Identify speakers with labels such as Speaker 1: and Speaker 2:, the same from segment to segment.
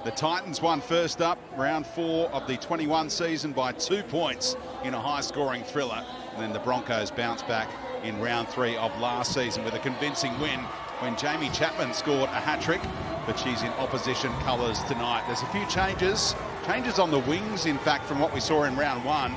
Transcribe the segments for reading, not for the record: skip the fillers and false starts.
Speaker 1: The Titans won first up, round 4 of the 21 season by 2 points in a high-scoring thriller. And then the Broncos bounced back in round 3 of last season with a convincing win when Jamie Chapman scored a hat-trick, but she's in opposition colours tonight. There's a few changes on the wings, in fact, from what we saw in round 1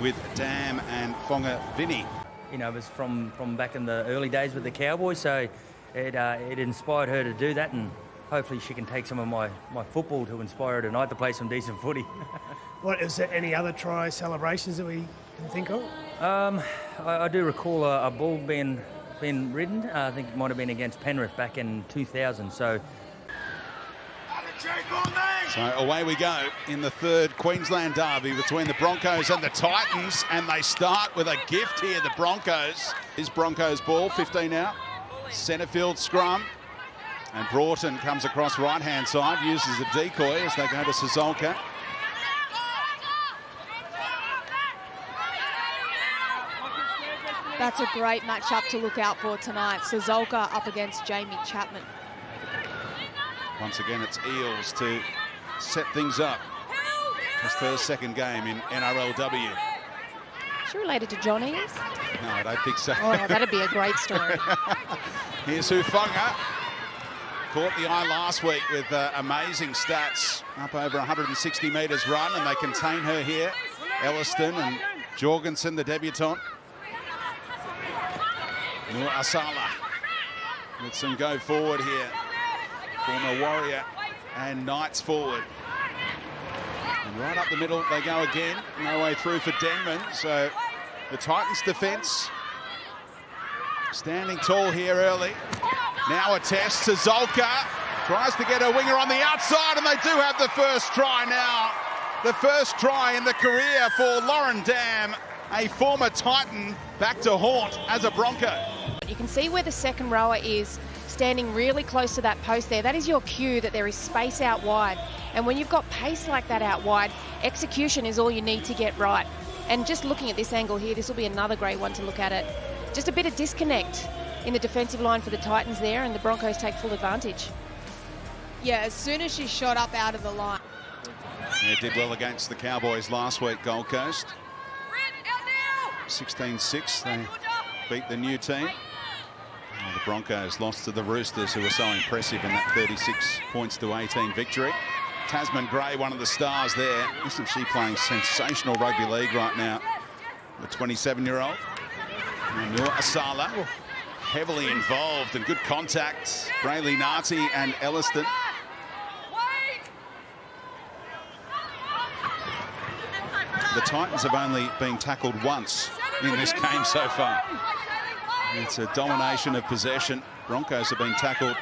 Speaker 1: with Dam and Fonga Vinny.
Speaker 2: You know, it was from back in the early days with the Cowboys, so it inspired her to do that, and hopefully she can take some of my football to inspire her tonight to play some decent footy.
Speaker 3: What, is there any other try celebrations that we can think of?
Speaker 2: I do recall a ball being ridden. I think it might have been against Penrith back in 2000. So
Speaker 1: away we go in the third Queensland derby between the Broncos and the Titans, and they start with a gift here, the Broncos. Is Broncos ball, 15 out, centre field scrum, and Broughton comes across right-hand side, uses a decoy as they go to Sazolka.
Speaker 4: That's a great matchup to look out for tonight. Sazolka up against Jamie Chapman.
Speaker 1: Once again, it's Eels to set things up. It's her second game in NRLW.
Speaker 4: Is she related to John Eels?
Speaker 1: No, I don't think so.
Speaker 4: Oh, that'd be a great story.
Speaker 1: Here's Hufunga. Caught the eye last week with amazing stats. Up over 160 metres run, and they contain her here. Elliston and Jorgensen, the debutant. Nur Asala with some go forward here. Former Warrior and Knights forward. And right up the middle they go again. No way through for Denman. So the Titans defence standing tall here early. Now a test. Sazolka tries to get her winger on the outside, and they do have the first try now. The first try in the career for Lauren Dam, a former Titan, back to haunt as a Bronco.
Speaker 4: You can see where the second rower is standing really close to that post there. That is your cue that there is space out wide. And when you've got pace like that out wide, execution is all you need to get right. And just looking at this angle here, this will be another great one to look at it. Just a bit of disconnect in the defensive line for the Titans there, and the Broncos take full advantage.
Speaker 5: Yeah, as soon as she shot up out of the line.
Speaker 1: Yeah, did well against the Cowboys last week, Gold Coast. 16-6, they beat the new team. And the Broncos lost to the Roosters, who were so impressive in that 36 points to 18 victory. Tasman Gray, one of the stars there. Isn't she playing sensational rugby league right now? The 27-year-old. Nur Asala, heavily involved and good contact. Brayley Narty and Elliston. The Titans have only been tackled once in this game so far. It's a domination of possession. Broncos have been tackled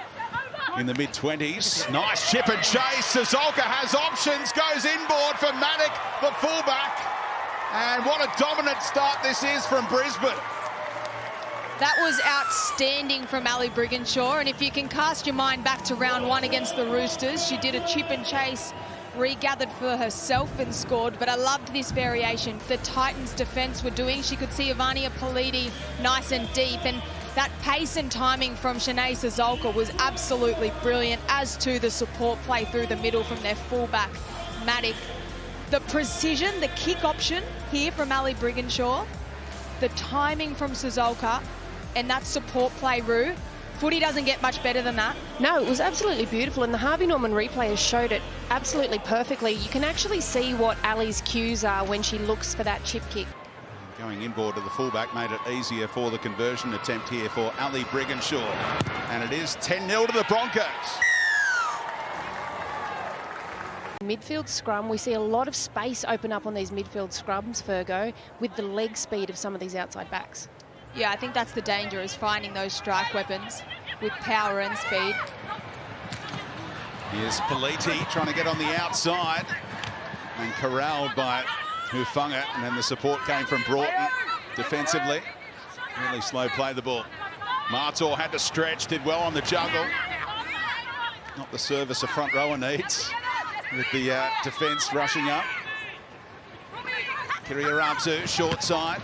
Speaker 1: in the mid-20s. Nice chip and chase. Sazolka has options, goes inboard for Maddock, the fullback. And what a dominant start this is from Brisbane.
Speaker 5: That was outstanding from Ali Brigginshaw, and if you can cast your mind back to round 1 against the Roosters, she did a chip and chase, regathered for herself and scored, but I loved this variation the Titans defence were doing. She could see Ivania Politi nice and deep, and that pace and timing from Shanae Sazolka was absolutely brilliant, as to the support play through the middle from their fullback, Maddock. The precision, the kick option here from Ali Brigginshaw, the timing from Sazolka, and that support play, Roo. Footy doesn't get much better than that.
Speaker 4: No, it was absolutely beautiful, and the Harvey Norman replay has showed it absolutely perfectly. You can actually see what Ali's cues are when she looks for that chip kick.
Speaker 1: Going inboard to the fullback made it easier for the conversion attempt here for Ali Brigginshaw. And it is 10-0 to the Broncos.
Speaker 4: Midfield scrum, we see a lot of space open up on these midfield scrums, Fergo, with the leg speed of some of these outside backs.
Speaker 5: Yeah, I think that's the danger, is finding those strike weapons with power and speed.
Speaker 1: Here's Politi trying to get on the outside and corralled by Hufunga, and then the support came from Broughton defensively. Really slow play the ball. Martor had to stretch, did well on the juggle. Not the service a front rower needs, with the defence rushing up. Kiriarabzu, short side.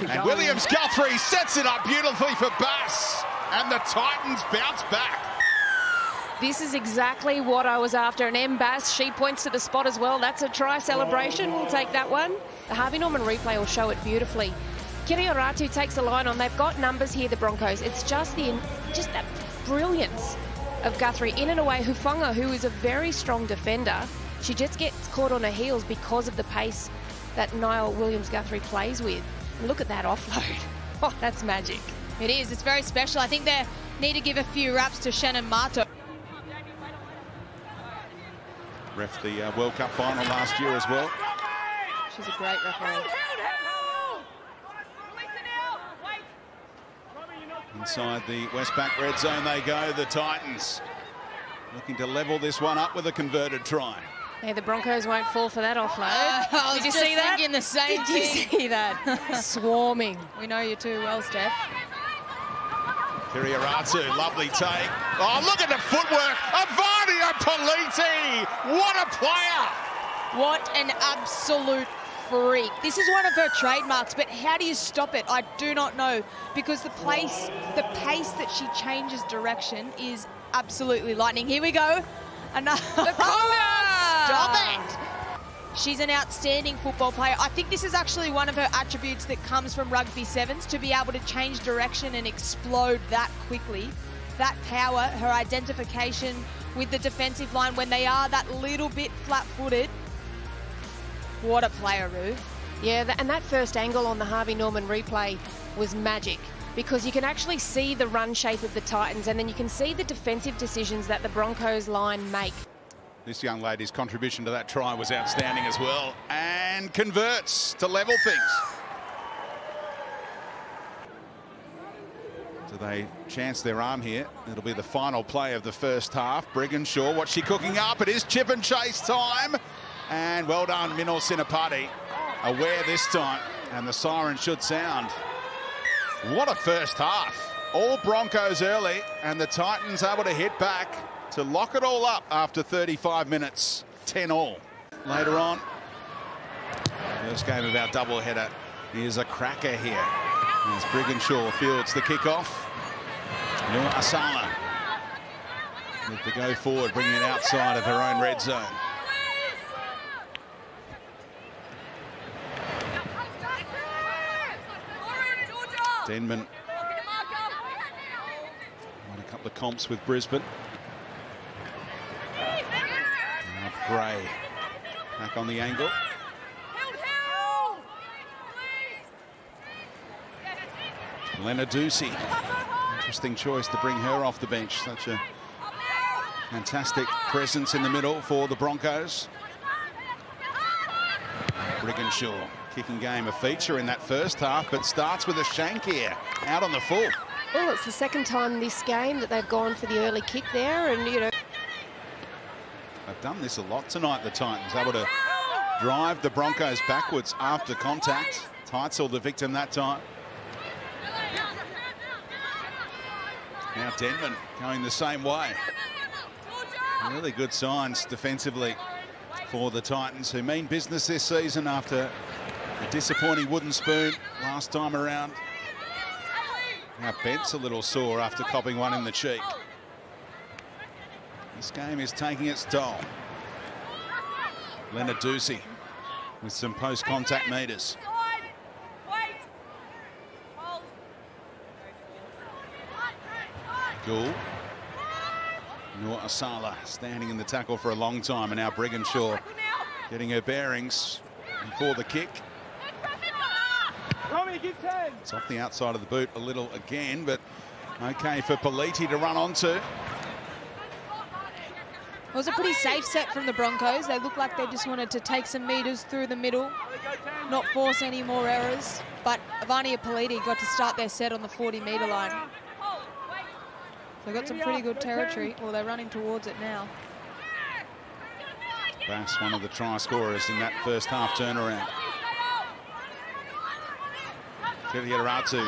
Speaker 1: And Williams Guthrie sets it up beautifully for Bass. And the Titans bounce back.
Speaker 4: This is exactly what I was after. And M. Bass, she points to the spot as well. That's a try celebration. We'll take that one. The Harvey Norman replay will show it beautifully. Kirioratu takes the line on. They've got numbers here, the Broncos. It's just that brilliance of Guthrie in and away. Hufunga, who is a very strong defender, she just gets caught on her heels because of the pace that Niall Williams-Guthrie plays with. And look at that offload. Oh, that's magic.
Speaker 5: It is. It's very special. I think they need to give a few raps to Shannon Mato.
Speaker 1: Ref the World Cup final last year as well.
Speaker 5: She's a great referee.
Speaker 1: Inside the Westpac red zone they go, the Titans. Looking to level this one up with a converted try.
Speaker 4: Yeah, the Broncos won't fall for that offload. Did you see that?
Speaker 5: Thinking the same
Speaker 4: Did you
Speaker 5: thing.
Speaker 4: see that? Swarming.
Speaker 5: We know you too well, Steph.
Speaker 1: Kirioratu, lovely take. Oh, look at the footwork. Avadia Politi. What a player.
Speaker 5: What an absolute freak. This is one of her trademarks, but how do you stop it? I do not know, because the pace that she changes direction is absolutely lightning. Here we go. Another. Stop it. She's an outstanding football player. I think this is actually one of her attributes that comes from rugby sevens, to be able to change direction and explode that quickly. That power, her identification with the defensive line when they are that little bit flat-footed. What a player, Roo.
Speaker 4: Yeah, and that first angle on the Harvey Norman replay was magic, because you can actually see the run shape of the Titans, and then you can see the defensive decisions that the Broncos line make.
Speaker 1: This young lady's contribution to that try was outstanding as well, and converts to level things. Do they chance their arm here? It'll be the final play of the first half. Brigginshaw, what's she cooking up? It is chip and chase time. And well done, Minal Sinapati. Aware this time, and the siren should sound. What a first half. All Broncos early, and the Titans able to hit back to lock it all up after 35 minutes, 10-all. Later on, first game of our doubleheader is a cracker here. As Brigginshaw fields the kickoff. Noor Asala with the go forward, bringing it outside of her own red zone. Denman won a couple of comps with Brisbane. Now Gray back on the angle. Lenadusi, interesting choice to bring her off the bench. Such a fantastic presence in the middle for the Broncos. Brigginshaw, kicking game a feature in that first half, but starts with a shank here, out on the full.
Speaker 4: Well, it's the second time this game that they've gone for the early kick there, and, you know.
Speaker 1: They've done this a lot tonight, the Titans, able to drive the Broncos backwards after contact. Teitzel the victim that time. Now Denman going the same way. Really good signs defensively for the Titans, who mean business this season after a disappointing wooden spoon last time around. Now Bent's a little sore after copping one in the cheek. This game is taking its toll. Lenadusi with some post-contact meters. Gould. Noor Asala standing in the tackle for a long time, and now Brigginshaw getting her bearings before the kick. It's off the outside of the boot a little again, but okay for Politi to run onto.
Speaker 5: It was a pretty safe set from the Broncos. They looked like they just wanted to take some metres through the middle, not force any more errors. But Avania Politi got to start their set on the 40-metre line. They've got some pretty good territory. Well, they're running towards it now.
Speaker 1: Bass, one of the try scorers in that first half turnaround. Kirioratu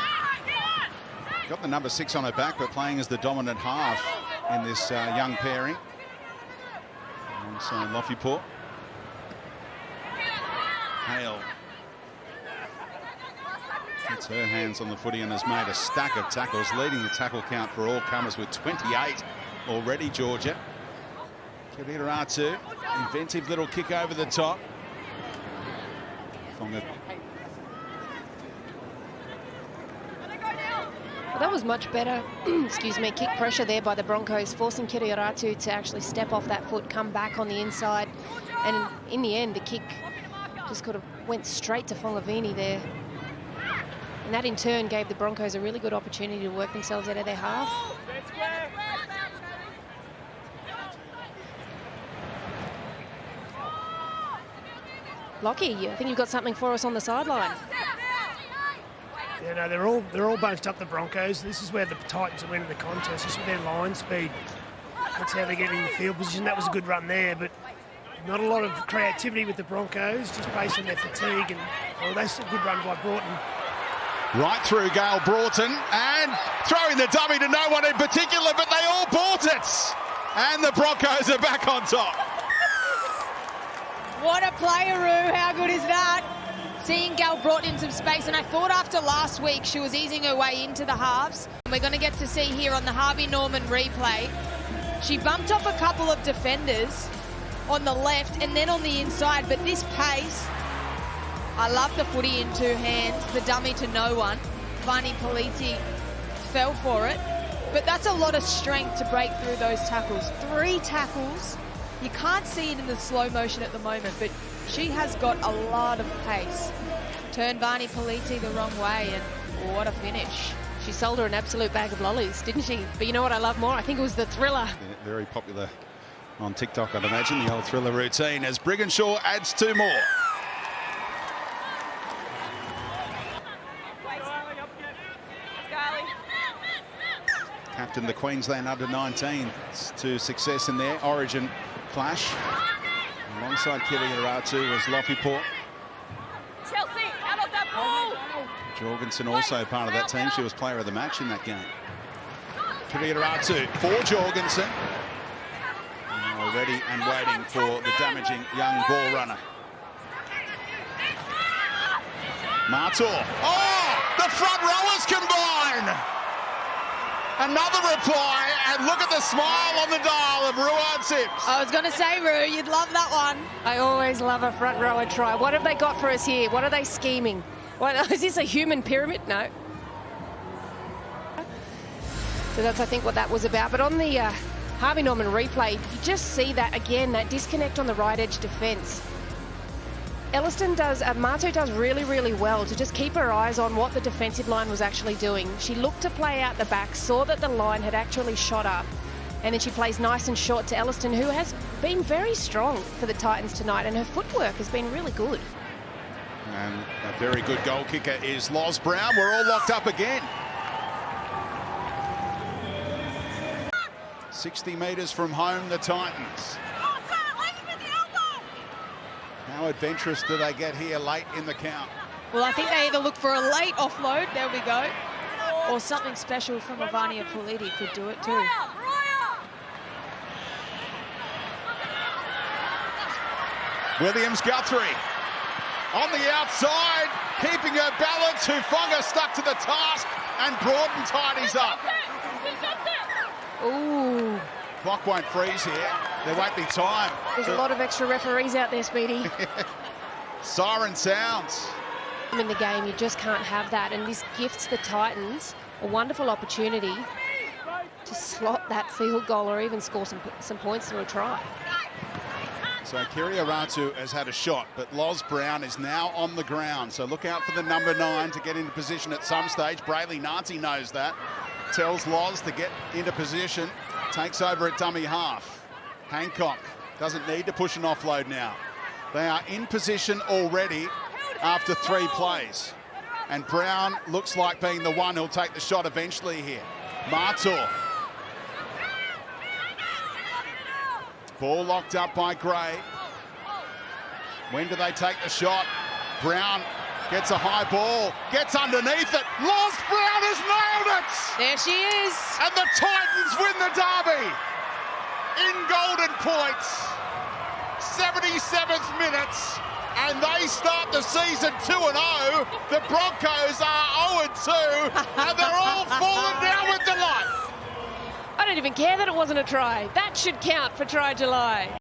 Speaker 1: got the number 6 on her back, but playing as the dominant half in this young pairing. Alongside Lofieport. Hale gets her hands on the footy and has made a stack of tackles, leading the tackle count for all comers with 28 already, Georgia. Kirira-Atu, inventive little kick over the top. Fonga.
Speaker 4: Well, that was much better, excuse me, kick pressure there by the Broncos, forcing Kirira-Atu to actually step off that foot, come back on the inside. And in the end, the kick just could have went straight to Fongavini there. And that in turn gave the Broncos a really good opportunity to work themselves out of their half. Lockie, I think you've got something for us on the sideline.
Speaker 3: Yeah, no, they're all bunched up, the Broncos. This is where the Titans are winning the contest, just with their line speed. That's how they're getting the field position. That was a good run there, but not a lot of creativity with the Broncos, just based on their fatigue. And well, that's a good run by Broughton.
Speaker 1: Right through Gale Broughton and throwing the dummy to no one in particular, but they all bought it. And the Broncos are back on top.
Speaker 5: What a player, Roo. How good is that? Seeing Gal brought in some space, and I thought after last week she was easing her way into the halves. We're going to get to see here on the Harvey Norman replay. She bumped off a couple of defenders on the left and then on the inside, but this pace, I love the footy in two hands, the dummy to no one. Vani Politi fell for it, but that's a lot of strength to break through those tackles. 3 tackles. You can't see it in the slow motion at the moment, but she has got a lot of pace. Turned Vani Politi the wrong way, and what a finish.
Speaker 4: She sold her an absolute bag of lollies, didn't she? But you know what I love more? I think it was the thriller.
Speaker 1: Yeah, very popular on TikTok, I'd imagine, the old thriller routine, as Brigginshaw adds 2 more. Captain the Queensland under-19 to success in their Origin clash. Alongside Kirira-Atu was Lofipour.
Speaker 6: Chelsea, out of that ball!
Speaker 1: Jorgensen also part of that team. She was player of the match in that game. Kirira-Atu for Jorgensen. Ready and waiting for the damaging young ball runner. Martor. Oh, the front rowers combine. Another reply, and look at the smile on the dial of Ruard Sims.
Speaker 5: I was going to say, Roo, you'd love that one.
Speaker 4: I always love a front rower try. What have they got for us here? What are they scheming? What, is this a human pyramid? No. So that's, I think, what that was about. But on the Harvey Norman replay, you just see that again, that disconnect on the right edge defence. Marto does really, really well to just keep her eyes on what the defensive line was actually doing. She looked to play out the back, saw that the line had actually shot up, and then she plays nice and short to Elliston, who has been very strong for the Titans tonight, and her footwork has been really good.
Speaker 1: And a very good goal kicker is Loz Brown. We're all locked up again. 60 metres from home, the Titans. How adventurous do they get here late in the count?
Speaker 5: Well, I think they either look for a late offload, there we go, or something special from Vani Politi could do it too.
Speaker 1: Williams Guthrie on the outside, keeping her balance. Hufunga stuck to the task, and Broughton tidies up.
Speaker 4: Ooh.
Speaker 1: Clock won't freeze here. There won't be time.
Speaker 4: There's a lot of extra referees out there, Speedy.
Speaker 1: Siren sounds.
Speaker 4: In the game, you just can't have that, and this gifts the Titans a wonderful opportunity to slot that field goal or even score some points through a try.
Speaker 1: So Kirira-Atu has had a shot, but Loz Brown is now on the ground. So look out for the number 9 to get into position at some stage. Brayley Nancy knows that. Tells Loz to get into position. Takes over at dummy half. Hancock doesn't need to push an offload now. They are in position already after 3 plays. And Brown looks like being the one who'll take the shot eventually here. Martor. Ball locked up by Gray. When do they take the shot? Brown gets a high ball, gets underneath it. Loz Brown has nailed it!
Speaker 5: There she is.
Speaker 1: And the Titans win the derby in golden points. 77th minute, and they start the season 2-0. The Broncos are 0-2, and they're all falling down with delight.
Speaker 4: I don't even care that it wasn't a try. That should count for Try July.